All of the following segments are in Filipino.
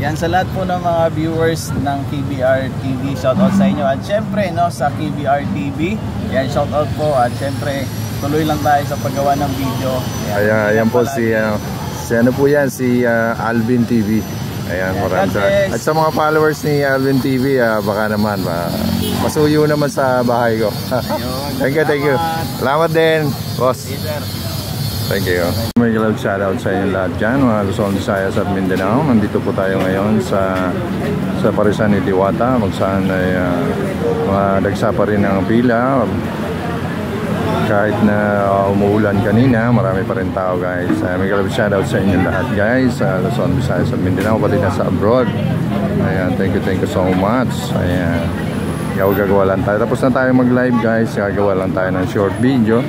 Yan sa lahat po ng mga viewers ng KBR TV, shoutout sa inyo. At syempre no, sa KBR TV, yan shoutout po. At syempre tuloy lang tayo sa paggawa ng video. Ayan po si ano po yan, si Alvin TV. Ayan, maraming. At sa mga followers ni Alvin TV, baka naman masuyo naman sa bahay ko. Thank you. Salamat din, boss. Yes, sir. Thank you. May galawag shoutout sa inyo lahat dyan, mga Luzon, Visayas at Mindanao. Nandito po tayo ngayon sa Parisan ni Diwata, kung saan ay dagsa pa rin ang pila. Kahit na umuulan kanina, marami pa rin tao, guys. May galawag shoutout sa inyo lahat, guys, sa Luzon, Visayas at Mindanao, pati na sa abroad. Ayan, thank you so much. Ayan, gagawa lang tayo. Tapos na tayo mag-live, guys. Gagawa lang tayo ng short video.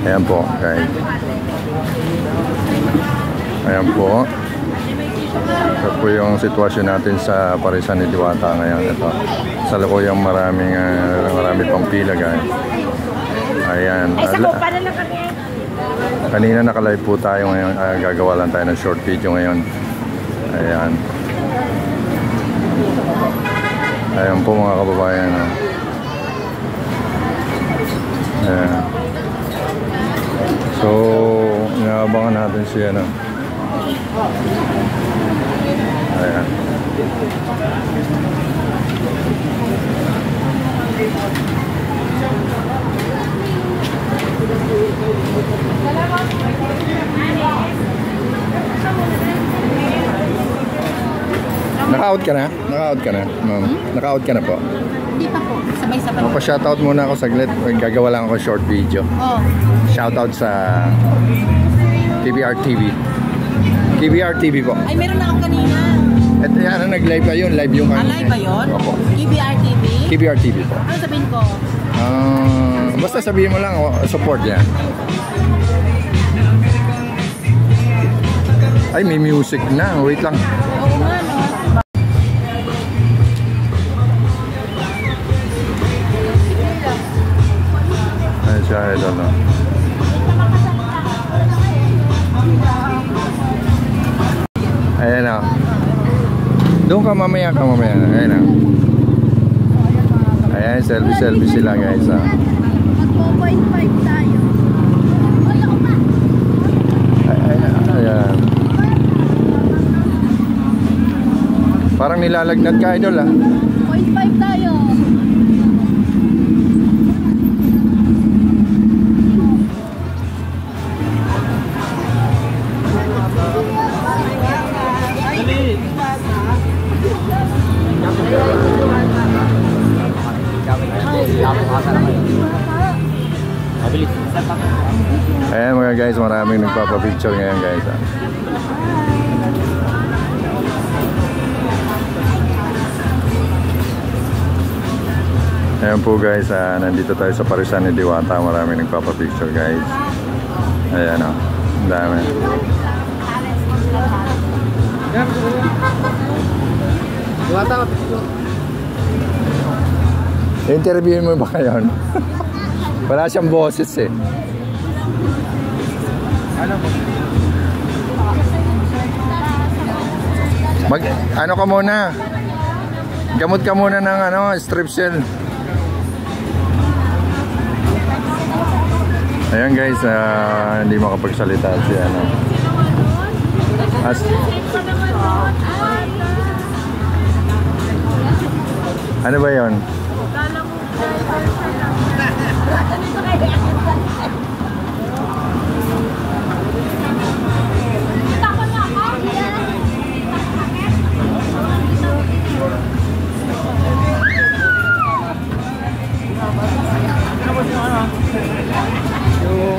Ayan po, guys. Ayan po. Ito po yung sitwasyon natin sa Parisan ni Diwata ngayon. Ito. Sa lukuyang marami pang pila, guys. Ayan. Kanina naka-live po tayo ngayon. Gagawa lang tayo ng short video ngayon. Ayan. Ayan po mga kababayan. Ayan. So, inaabangan natin siya na. Ayan. Naka-out ka na? Naka-out ka na? Naka-out ka na po? Hindi pa po. Sabay-sabay. Pa-shoutout muna ako saglit. Gagawa lang ako short video. Oh. Shoutout sa KBR TV. KBR TV po. Ay, meron na ako kanina. At yan, nag-live ba yun? Live yung kanina. Live ba yun? Opo. KBR TV? KBR TV po. Ano sabihin ko? Basta sabihin mo lang, support yan. Ay, may music na. Wait lang. Oo nga, no? Ay, siya, I don't know. Ayan na. Doon ka mamaya. Ayan na. Ayan, selfie sila, guys. Mag-4.5 tayo. Ayan. Parang nilalagnat ka, idol, 0.5 tayo. Ayan mga guys, maraming nagpapapicture ngayon, guys. Ayan po, guys, nandito tayo sa Parisan ni Diwata. Maraming nagpapapicture, guys. Ayan o, ang dami. Diwata, interviewin mo ba kayo? Wala siyang boses eh. Ano ka muna? Gamot ka muna ng strepsil. Ayan guys, hindi makapagsalita si ano ba yun?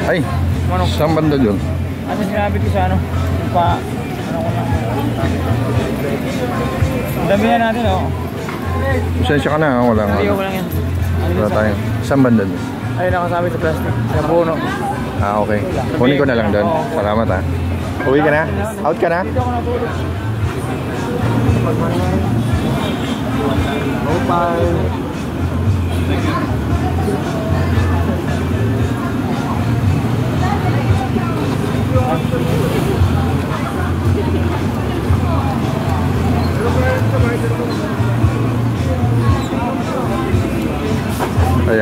Ay, saan banda dun? Ano sinabi ko sa ano ko na. Damihan natin Pasensya ka na, wala nga. Wala yan. Wala tayo. Saan banda dun? Ayun, nakasabi sa plastic. Sa puno. Okay. Kunin ko na lang doon. Salamat Uwi ka na? Out ka na?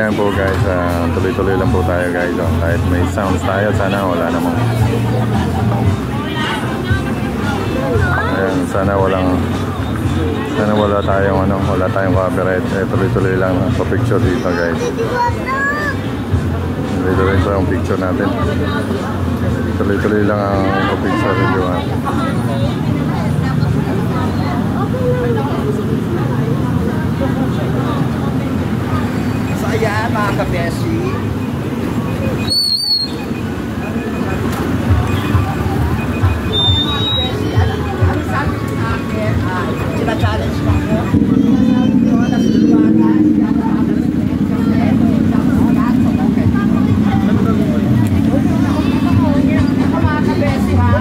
ayan po guys, tuloy-tuloy lang po tayo guys. Kahit may sounds tayo, sana wala namang ayan, sana wala tayong copyright. Tuloy-tuloy lang ang picture dito guys. Tuloy-tuloy pa yung picture natin. Tuloy-tuloy lang ang picture dito. So ayan mga kabeshi, ang sabi sa akin, sina-challenge ko ako. Sinasabi ko na si Luana, hindi ako makakalit kasi hindi ako makaso. Okay. Ako mga kabeshi ha,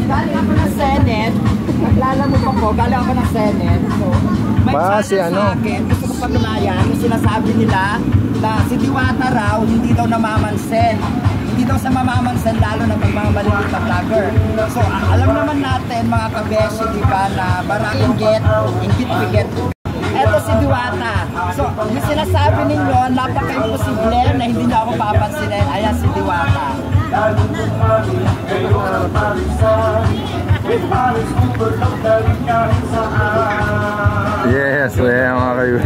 galing ako ng Senate, naglalamog ako, galing ako ng Senate. So, may Si challenge sa akin, gusto ko patunayan, yung sinasabi nila na si Diwata raw hindi daw namamansin. Hindi daw sa mamamansin lalo na pag mga maliliit na vlogger. So alam naman natin mga kabeshi, di ba, na maraming inggit biget. Eto si Diwata. So yung sinasabi ninyo, napaka-imposible na hindi niya ako papansinin. Ayan si Diwata. Yes, yeah, mga kayo.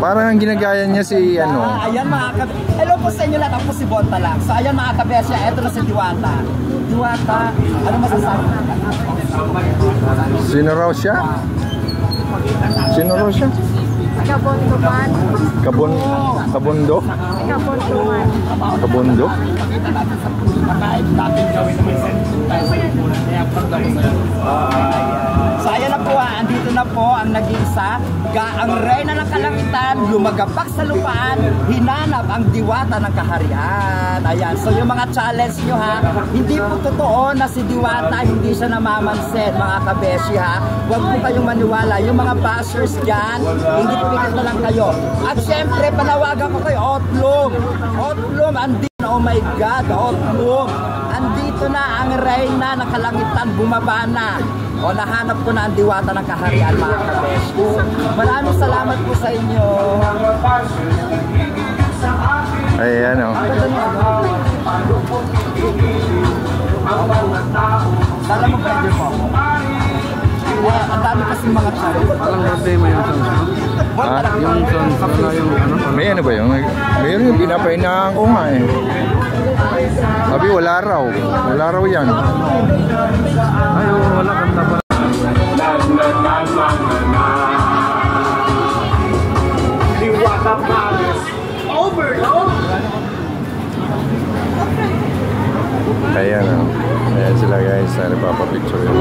Parang ang ginagaya niya si ano. Ayan mga kabeshi. Hello po sa inyo lahat, ako si Bonta lang. So ayan mga kabeshi, eto na si Diwata. Diwata, ano masasabi? Sino raw siya? Sino raw siya? Kabunduman. Kabundo? Kabunduman. Kabundo? So ayan na po andito na po ang naging ang reyna ng kalangitan, lumagapak sa lupaan, hinanap ang diwata ng kaharian. Ayan, so yung mga challenge nyo ha, hindi po totoo na si Diwata hindi siya namamansin mga kabeshi ha. Huwag po kayong maniwala, yung mga bashers dyan, hindi pikit na lang kayo. At syempre, panawagan ko kayo, Otlum, andito, oh my God, Otlum, andito na ang reyna ng kalangitan, bumaba na. O nahanap ko na ang diwata ng kaharian mga kabeshi. Maraming salamat po sa inyo. Ayan o. Dala mo pwede po. Ang dami kasi mga channel. Walang problema yung sounds mo. Yung sounds mo na yung ano. May ano ba yun? Mayroon yung pinapainahan ko nga eh. Sabi wala raw. Wala raw yan. Ay, wala kanta pa. Ayan o. Ayan sila guys. Nagpapapicture yun.